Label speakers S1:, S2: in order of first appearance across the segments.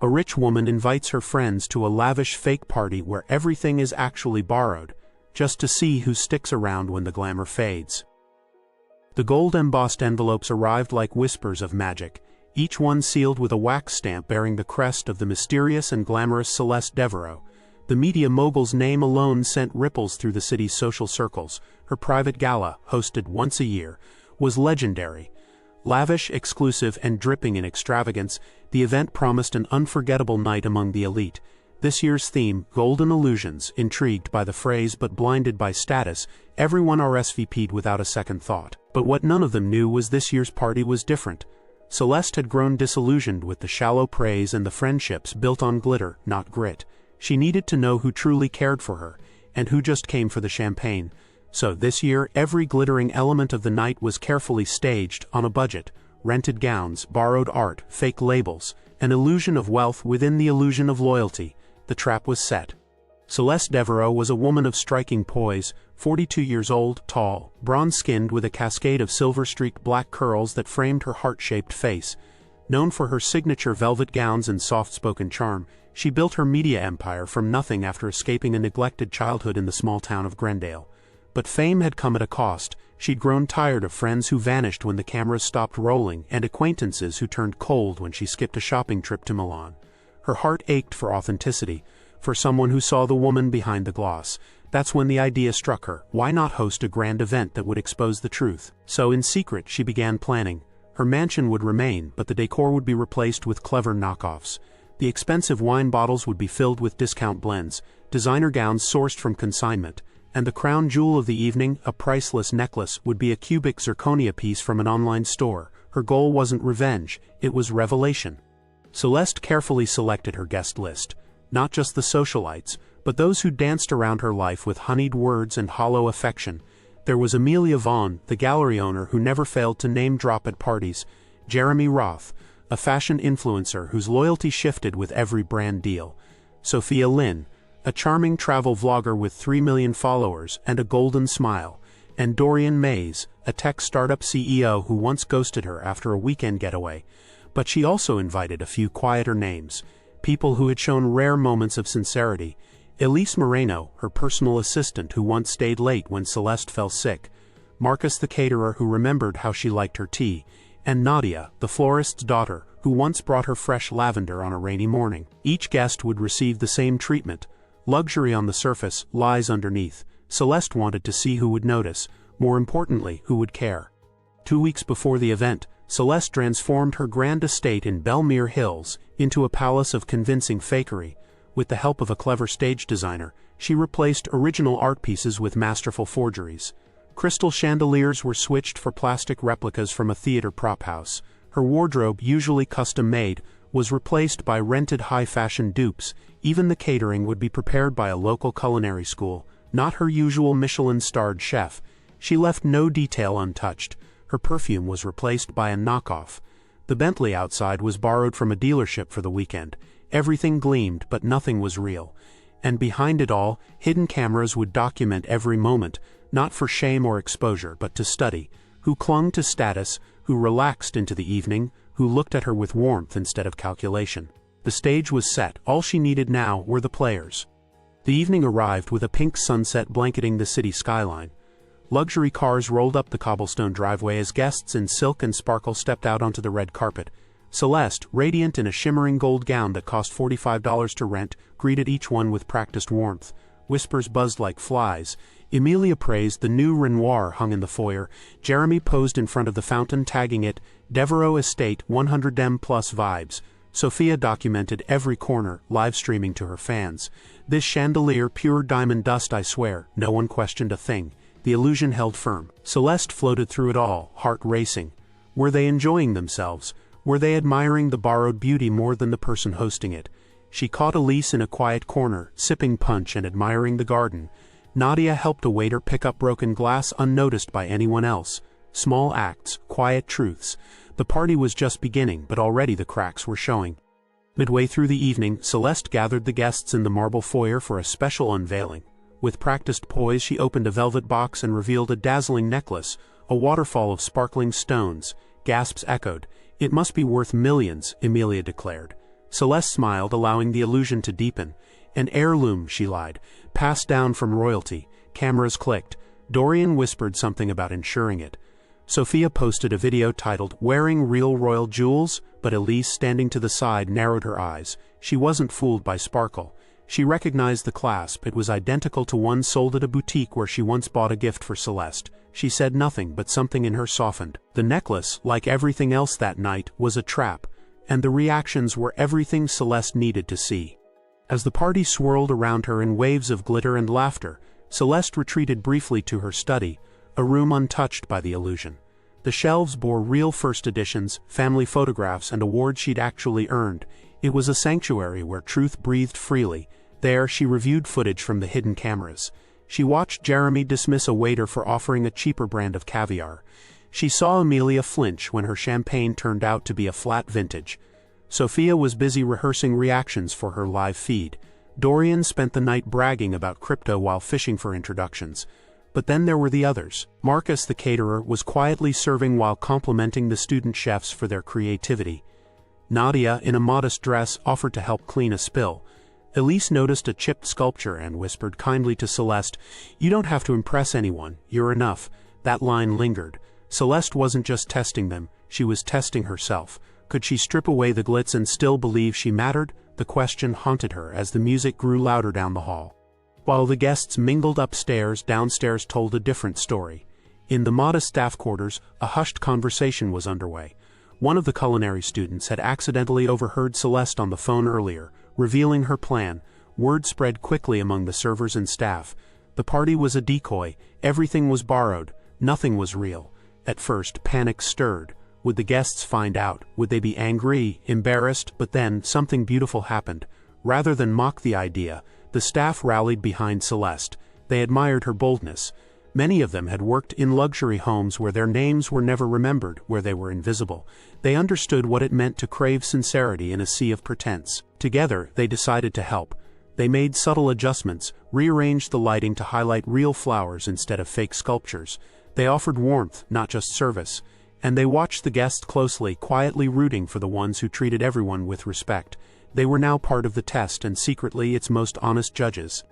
S1: A rich woman invites her friends to a lavish fake party where everything is actually borrowed, just to see who sticks around when the glamour fades. The gold-embossed envelopes arrived like whispers of magic, each one sealed with a wax stamp bearing the crest of the mysterious and glamorous Celeste Devereaux. The media mogul's name alone sent ripples through the city's social circles. Her private gala, hosted once a year, was legendary. Lavish, exclusive, and dripping in extravagance, the event promised an unforgettable night among the elite. This year's theme, Golden Illusions, intrigued by the phrase but blinded by status, everyone RSVP'd without a second thought. But what none of them knew was this year's party was different. Celeste had grown disillusioned with the shallow praise and the friendships built on glitter, not grit. She needed to know who truly cared for her, and who just came for the champagne. So this year, every glittering element of the night was carefully staged on a budget. Rented gowns, borrowed art, fake labels, an illusion of wealth within the illusion of loyalty. The trap was set. Celeste Devereaux was a woman of striking poise, 42 years old, tall, bronze-skinned with a cascade of silver-streaked black curls that framed her heart-shaped face. Known for her signature velvet gowns and soft-spoken charm, she built her media empire from nothing after escaping a neglected childhood in the small town of Grendale. But fame had come at a cost. She'd grown tired of friends who vanished when the cameras stopped rolling and acquaintances who turned cold when she skipped a shopping trip to Milan. Her heart ached for authenticity, for someone who saw the woman behind the gloss. That's when the idea struck her. Why not host a grand event that would expose the truth? So in secret she began planning. Her mansion would remain, but the decor would be replaced with clever knockoffs. The expensive wine bottles would be filled with discount blends, designer gowns sourced from consignment, and the crown jewel of the evening, a priceless necklace, would be a cubic zirconia piece from an online store. Her goal wasn't revenge, it was revelation. Celeste carefully selected her guest list, not just the socialites, but those who danced around her life with honeyed words and hollow affection. There was Amelia Vaughn, the gallery owner who never failed to name-drop at parties, Jeremy Roth, a fashion influencer whose loyalty shifted with every brand deal, Sophia Lynn, a charming travel vlogger with 3 million followers and a golden smile, and Dorian Mays, a tech startup CEO who once ghosted her after a weekend getaway. But she also invited a few quieter names, people who had shown rare moments of sincerity. Elise Moreno, her personal assistant who once stayed late when Celeste fell sick, Marcus the caterer who remembered how she liked her tea, and Nadia, the florist's daughter, who once brought her fresh lavender on a rainy morning. Each guest would receive the same treatment. Luxury on the surface, lies underneath. Celeste wanted to see who would notice, more importantly, who would care. 2 weeks before the event, Celeste transformed her grand estate in Belmere Hills into a palace of convincing fakery. With the help of a clever stage designer, she replaced original art pieces with masterful forgeries. Crystal chandeliers were switched for plastic replicas from a theater prop house. Her wardrobe, usually custom-made, was replaced by rented high-fashion dupes. Even the catering would be prepared by a local culinary school, not her usual Michelin-starred chef. She left no detail untouched. Her perfume was replaced by a knockoff. The Bentley outside was borrowed from a dealership for the weekend. Everything gleamed, but nothing was real. And behind it all, hidden cameras would document every moment, not for shame or exposure, but to study. Who clung to status, who relaxed into the evening, who looked at her with warmth instead of calculation. The stage was set. All she needed now were the players. The evening arrived with a pink sunset blanketing the city skyline. Luxury cars rolled up the cobblestone driveway as guests in silk and sparkle stepped out onto the red carpet. Celeste, radiant in a shimmering gold gown that cost $45 to rent, greeted each one with practiced warmth. Whispers buzzed like flies. Emilia praised the new Renoir hung in the foyer. Jeremy posed in front of the fountain, tagging it, Devereaux Estate 100M plus vibes. Sophia documented every corner, live streaming to her fans. This chandelier, pure diamond dust, I swear. No one questioned a thing. The illusion held firm. Celeste floated through it all, heart racing. Were they enjoying themselves? Were they admiring the borrowed beauty more than the person hosting it? She caught Elise in a quiet corner, sipping punch and admiring the garden. Nadia helped a waiter pick up broken glass unnoticed by anyone else. Small acts, quiet truths. The party was just beginning, but already the cracks were showing. Midway through the evening, Celeste gathered the guests in the marble foyer for a special unveiling. With practiced poise, she opened a velvet box and revealed a dazzling necklace, a waterfall of sparkling stones. Gasps echoed. It must be worth millions, Emilia declared. Celeste smiled, allowing the illusion to deepen. An heirloom, she lied. Passed down from royalty. Cameras clicked. Dorian whispered something about insuring it. Sophia posted a video titled, "Wearing Real Royal Jewels?" But Elise, standing to the side, narrowed her eyes. She wasn't fooled by sparkle. She recognized the clasp. It was identical to one sold at a boutique where she once bought a gift for Celeste. She said nothing, but something in her softened. The necklace, like everything else that night, was a trap, and the reactions were everything Celeste needed to see. As the party swirled around her in waves of glitter and laughter, Celeste retreated briefly to her study, a room untouched by the illusion. The shelves bore real first editions, family photographs, and awards she'd actually earned. It was a sanctuary where truth breathed freely. There, she reviewed footage from the hidden cameras. She watched Jeremy dismiss a waiter for offering a cheaper brand of caviar. She saw Amelia flinch when her champagne turned out to be a flat vintage. Sophia was busy rehearsing reactions for her live feed. Dorian spent the night bragging about crypto while fishing for introductions. But then there were the others. Marcus, the caterer, was quietly serving while complimenting the student chefs for their creativity. Nadia, in a modest dress, offered to help clean a spill. Elise noticed a chipped sculpture and whispered kindly to Celeste, "You don't have to impress anyone, you're enough." That line lingered. Celeste wasn't just testing them, she was testing herself. Could she strip away the glitz and still believe she mattered? The question haunted her as the music grew louder down the hall. While the guests mingled upstairs, downstairs told a different story. In the modest staff quarters, a hushed conversation was underway. One of the culinary students had accidentally overheard Celeste on the phone earlier, revealing her plan. Word spread quickly among the servers and staff. The party was a decoy, everything was borrowed, nothing was real. At first, panic stirred. Would the guests find out? Would they be angry, embarrassed? But then, something beautiful happened. Rather than mock the idea, the staff rallied behind Celeste. They admired her boldness. Many of them had worked in luxury homes where their names were never remembered, where they were invisible. They understood what it meant to crave sincerity in a sea of pretense. Together, they decided to help. They made subtle adjustments, rearranged the lighting to highlight real flowers instead of fake sculptures. They offered warmth, not just service. And they watched the guests closely, quietly rooting for the ones who treated everyone with respect. They were now part of the test and secretly its most honest judges.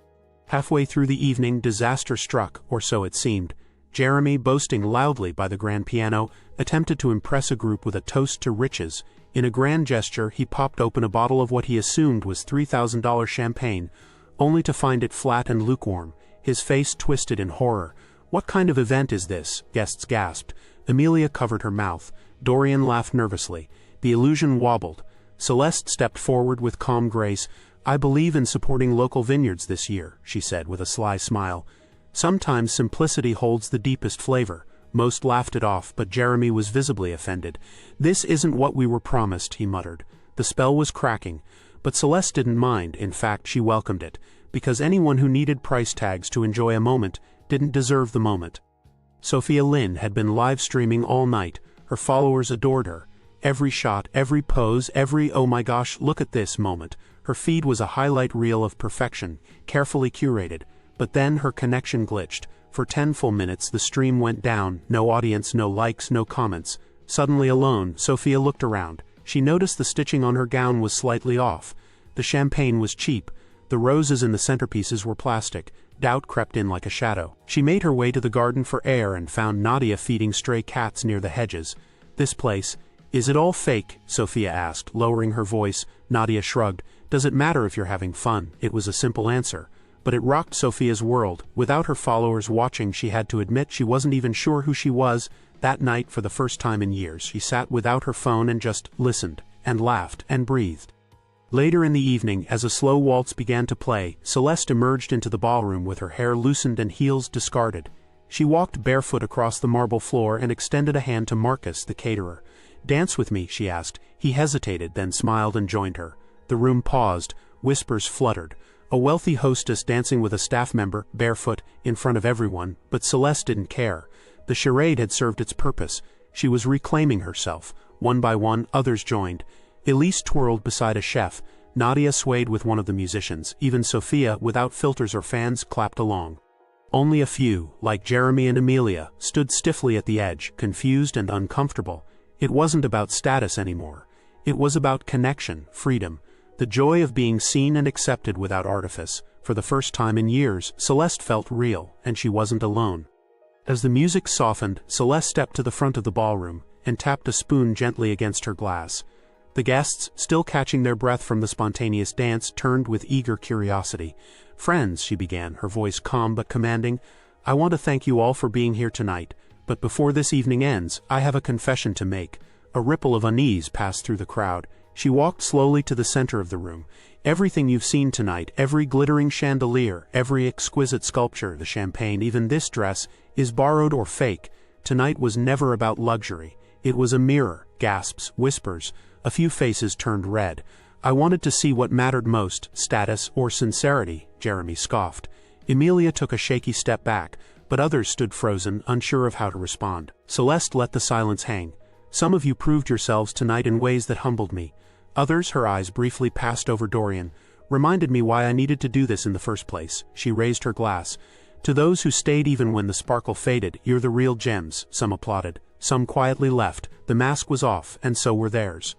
S1: Halfway through the evening, disaster struck, or so it seemed. Jeremy, boasting loudly by the grand piano, attempted to impress a group with a toast to riches. In a grand gesture, he popped open a bottle of what he assumed was $3,000 champagne, only to find it flat and lukewarm. His face twisted in horror. "What kind of event is this?" guests gasped. Amelia covered her mouth. Dorian laughed nervously. The illusion wobbled. Celeste stepped forward with calm grace. "I believe in supporting local vineyards this year," she said with a sly smile. Sometimes simplicity holds the deepest flavor. Most laughed it off, but Jeremy was visibly offended. "This isn't what we were promised," he muttered. The spell was cracking, but Celeste didn't mind. In fact, she welcomed it, because anyone who needed price tags to enjoy a moment didn't deserve the moment. Sophia Lynn had been live streaming all night. Her followers adored her. Every shot, every pose, every "oh my gosh, look at this" moment. Her feed was a highlight reel of perfection, carefully curated. But then her connection glitched. For 10 full minutes the stream went down, no audience, no likes, no comments. Suddenly alone, Sophia looked around. She noticed the stitching on her gown was slightly off. The champagne was cheap. The roses in the centerpieces were plastic. Doubt crept in like a shadow. She made her way to the garden for air and found Nadia feeding stray cats near the hedges. "This place, is it all fake?" Sophia asked, lowering her voice. Nadia shrugged. "Does it matter if you're having fun?" It was a simple answer. But it rocked Sophia's world. Without her followers watching, she had to admit she wasn't even sure who she was. That night, for the first time in years, she sat without her phone and just listened, and laughed, and breathed. Later in the evening, as a slow waltz began to play, Celeste emerged into the ballroom with her hair loosened and heels discarded. She walked barefoot across the marble floor and extended a hand to Marcus, the caterer. "Dance with me," she asked. He hesitated, then smiled and joined her. The room paused. Whispers fluttered. A wealthy hostess dancing with a staff member, barefoot, in front of everyone, but Celeste didn't care. The charade had served its purpose. She was reclaiming herself. One by one, others joined. Elise twirled beside a chef. Nadia swayed with one of the musicians. Even Sophia, without filters or fans, clapped along. Only a few, like Jeremy and Amelia, stood stiffly at the edge, confused and uncomfortable. It wasn't about status anymore. It was about connection, freedom. The joy of being seen and accepted without artifice. For the first time in years, Celeste felt real, and she wasn't alone. As the music softened, Celeste stepped to the front of the ballroom and tapped a spoon gently against her glass. The guests, still catching their breath from the spontaneous dance, turned with eager curiosity. "Friends," she began, her voice calm but commanding, "I want to thank you all for being here tonight, but before this evening ends, I have a confession to make." A ripple of unease passed through the crowd. She walked slowly to the center of the room. "Everything you've seen tonight, every glittering chandelier, every exquisite sculpture, the champagne, even this dress, is borrowed or fake. Tonight was never about luxury. It was a mirror." Gasps, whispers, a few faces turned red. "I wanted to see what mattered most, status or sincerity," Jeremy scoffed. Emilia took a shaky step back, but others stood frozen, unsure of how to respond. Celeste let the silence hang. "Some of you proved yourselves tonight in ways that humbled me. Others," her eyes briefly passed over Dorian, "reminded me why I needed to do this in the first place." She raised her glass. "To those who stayed even when the sparkle faded, you're the real gems." Some applauded. Some quietly left. The mask was off, and so were theirs.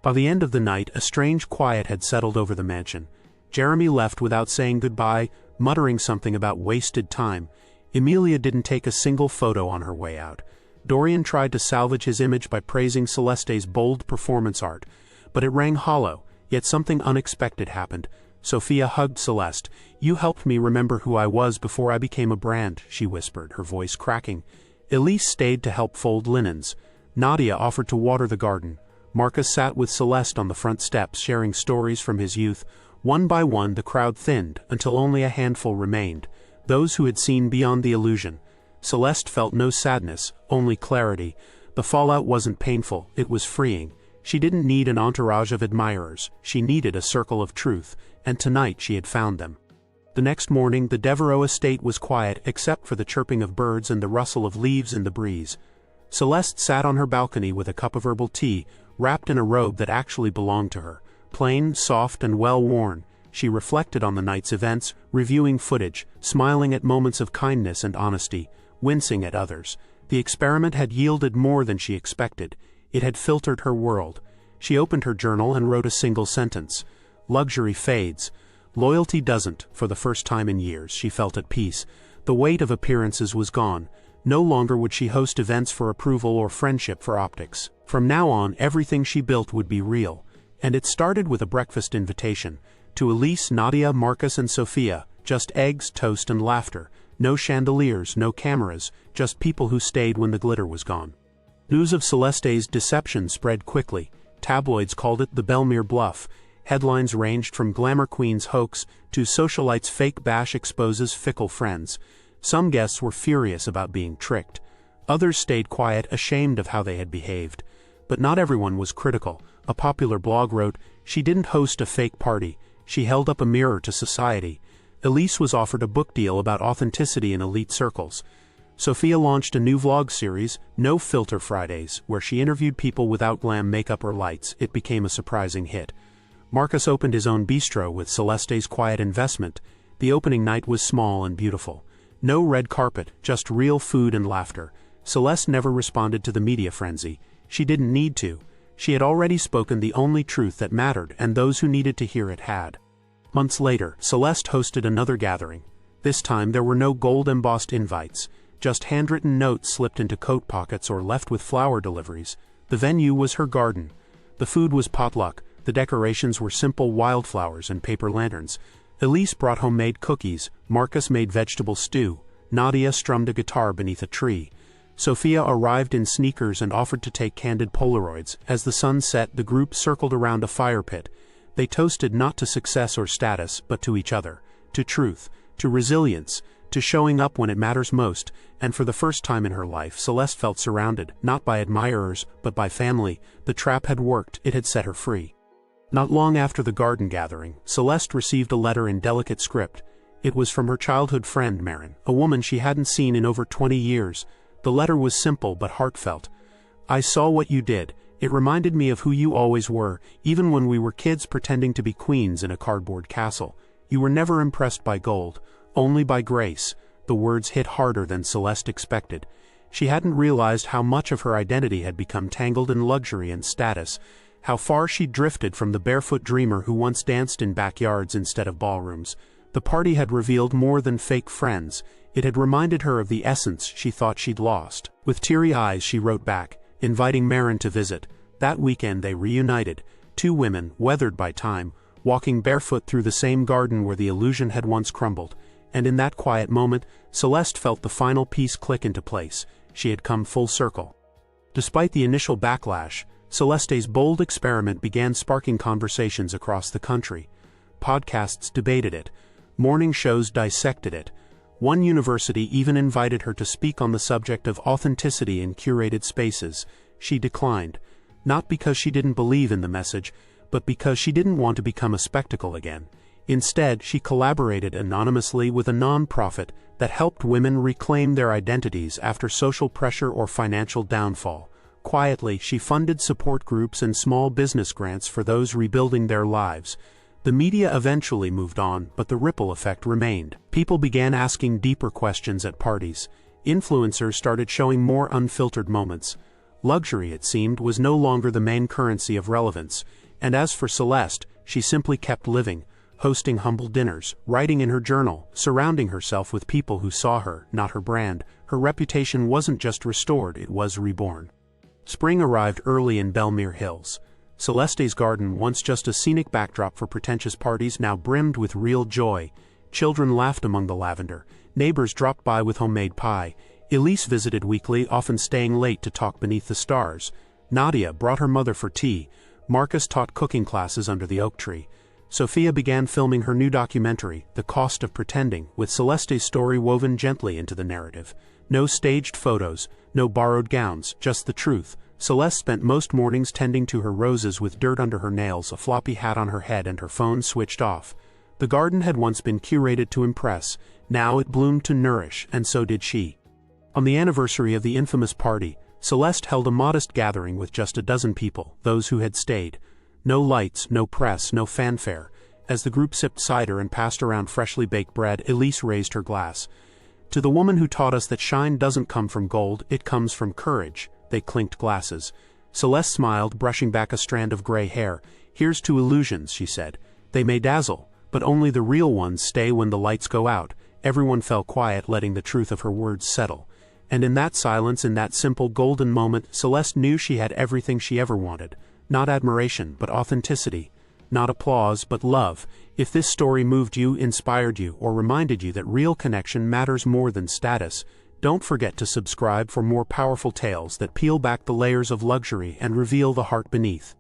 S1: By the end of the night, a strange quiet had settled over the mansion. Jeremy left without saying goodbye, muttering something about wasted time. Emilia didn't take a single photo on her way out. Dorian tried to salvage his image by praising Celeste's bold performance art, but it rang hollow. Yet something unexpected happened. Sophia hugged Celeste. "You helped me remember who I was before I became a brand," she whispered, her voice cracking. Elise stayed to help fold linens. Nadia offered to water the garden. Marcus sat with Celeste on the front steps, sharing stories from his youth. One by one, the crowd thinned, until only a handful remained, those who had seen beyond the illusion. Celeste felt no sadness, only clarity. The fallout wasn't painful, it was freeing. She didn't need an entourage of admirers, she needed a circle of truth, and tonight she had found them. The next morning, the Devereaux estate was quiet except for the chirping of birds and the rustle of leaves in the breeze. Celeste sat on her balcony with a cup of herbal tea, wrapped in a robe that actually belonged to her. Plain, soft, and well-worn, she reflected on the night's events, reviewing footage, smiling at moments of kindness and honesty, wincing at others. The experiment had yielded more than she expected. It had filtered her world. She opened her journal and wrote a single sentence. "Luxury fades. Loyalty doesn't." For the first time in years, she felt at peace. The weight of appearances was gone. No longer would she host events for approval or friendship for optics. From now on, everything she built would be real. And it started with a breakfast invitation. To Elise, Nadia, Marcus, and Sophia, just eggs, toast, and laughter. No chandeliers, no cameras, just people who stayed when the glitter was gone. News of Celeste's deception spread quickly. Tabloids called it the Belmere Bluff. Headlines ranged from glamour queen's hoax to socialite's fake bash exposes fickle friends. Some guests were furious about being tricked. Others stayed quiet, ashamed of how they had behaved. But not everyone was critical. A popular blog wrote, "She didn't host a fake party. She held up a mirror to society." Elise was offered a book deal about authenticity in elite circles. Sophia launched a new vlog series, No Filter Fridays, where she interviewed people without glam makeup or lights. It became a surprising hit. Marcus opened his own bistro with Celeste's quiet investment. The opening night was small and beautiful. No red carpet, just real food and laughter. Celeste never responded to the media frenzy. She didn't need to. She had already spoken the only truth that mattered, and those who needed to hear it had. Months later, Celeste hosted another gathering. This time there were no gold-embossed invites, just handwritten notes slipped into coat pockets or left with flower deliveries. The venue was her garden. The food was potluck. The decorations were simple wildflowers and paper lanterns. Elise brought homemade cookies, Marcus made vegetable stew, Nadia strummed a guitar beneath a tree. Sophia arrived in sneakers and offered to take candid Polaroids. As the sun set, the group circled around a fire pit. They toasted not to success or status, but to each other, to truth, to resilience, to showing up when it matters most, and for the first time in her life, Celeste felt surrounded, not by admirers, but by family. The trap had worked, it had set her free. Not long after the garden gathering, Celeste received a letter in delicate script. It was from her childhood friend Marin, a woman she hadn't seen in over 20 years. The letter was simple but heartfelt. "I saw what you did. It reminded me of who you always were, even when we were kids pretending to be queens in a cardboard castle. You were never impressed by gold, only by grace." The words hit harder than Celeste expected. She hadn't realized how much of her identity had become tangled in luxury and status, how far she'd drifted from the barefoot dreamer who once danced in backyards instead of ballrooms. The party had revealed more than fake friends. It had reminded her of the essence she thought she'd lost. With teary eyes she wrote back, inviting Marin to visit. That weekend they reunited, two women, weathered by time, walking barefoot through the same garden where the illusion had once crumbled. And in that quiet moment, Celeste felt the final piece click into place. She had come full circle. Despite the initial backlash, Celeste's bold experiment began sparking conversations across the country. Podcasts debated it. Morning shows dissected it. One university even invited her to speak on the subject of authenticity in curated spaces. She declined, not because she didn't believe in the message, but because she didn't want to become a spectacle again. Instead, she collaborated anonymously with a non-profit that helped women reclaim their identities after social pressure or financial downfall. Quietly, she funded support groups and small business grants for those rebuilding their lives. The media eventually moved on, but the ripple effect remained. People began asking deeper questions at parties. Influencers started showing more unfiltered moments. Luxury, it seemed, was no longer the main currency of relevance. And as for Celeste, she simply kept living, hosting humble dinners, writing in her journal, surrounding herself with people who saw her, not her brand. Her reputation wasn't just restored, it was reborn. Spring arrived early in Belmere Hills. Celeste's garden, once just a scenic backdrop for pretentious parties, now brimmed with real joy. Children laughed among the lavender. Neighbors dropped by with homemade pie. Elise visited weekly, often staying late to talk beneath the stars. Nadia brought her mother for tea. Marcus taught cooking classes under the oak tree. Sophia began filming her new documentary, The Cost of Pretending, with Celeste's story woven gently into the narrative. No staged photos, no borrowed gowns, just the truth. Celeste spent most mornings tending to her roses with dirt under her nails, a floppy hat on her head, and her phone switched off. The garden had once been curated to impress. Now it bloomed to nourish, and so did she. On the anniversary of the infamous party, Celeste held a modest gathering with just a dozen people, those who had stayed. No lights, no press, no fanfare. As the group sipped cider and passed around freshly baked bread, Elise raised her glass. To the woman who taught us that shine doesn't come from gold, it comes from courage. They clinked glasses. Celeste smiled, brushing back a strand of gray hair. Here's to illusions, she said. They may dazzle, but only the real ones stay when the lights go out. Everyone fell quiet, letting the truth of her words settle. And in that silence, in that simple golden moment, Celeste knew she had everything she ever wanted. Not admiration, but authenticity. Not applause, but love. If this story moved you, inspired you, or reminded you that real connection matters more than status, don't forget to subscribe for more powerful tales that peel back the layers of luxury and reveal the heart beneath.